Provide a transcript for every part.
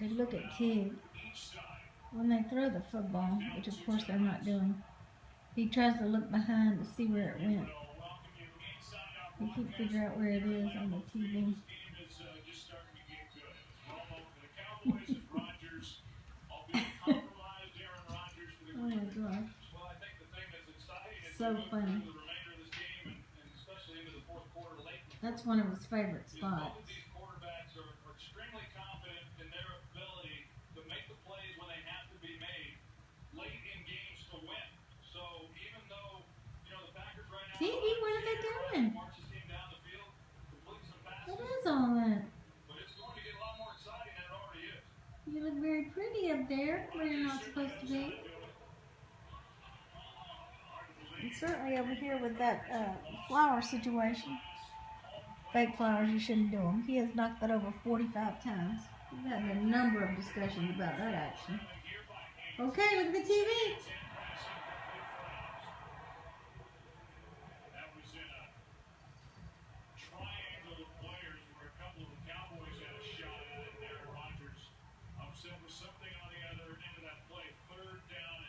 Okay, look at Tig. When they throw the football, which of course they're not doing, he tries to look behind to see where it went. He can't figure out where it is on the TV. Oh my gosh. So funny. That's one of his favorite spots. Tiggy, what are they doing? What is all that? You look very pretty up there where you're not supposed to be. And certainly over here with that flower situation. Fake flowers, you shouldn't do them. He has knocked that over 45 times. We've had a number of discussions about that action. Okay, look at the TV.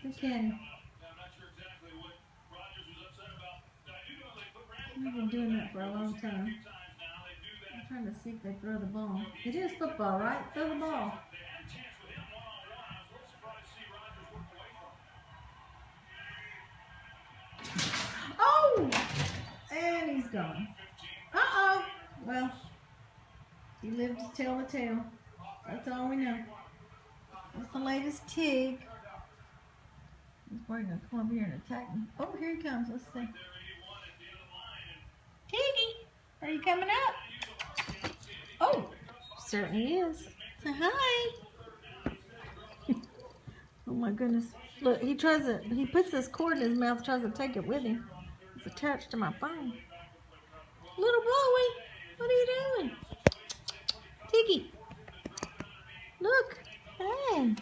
Look at him. He's been doing that for a long time. I'm trying to see if they throw the ball. It is football, right? Throw the ball. Oh! And he's gone. Uh-oh. Well, he lived to tell the tale. That's all we know. That's the latest Tig. He's probably going to come over here and attack me. Oh, here he comes. Let's see. Tiggy, are you coming up? Oh, certainly is. Say hi. Oh my goodness. Look, he puts this cord in his mouth, tries to take it with him. It's attached to my phone. Little Blowy, what are you doing? Tiggy, look, hey.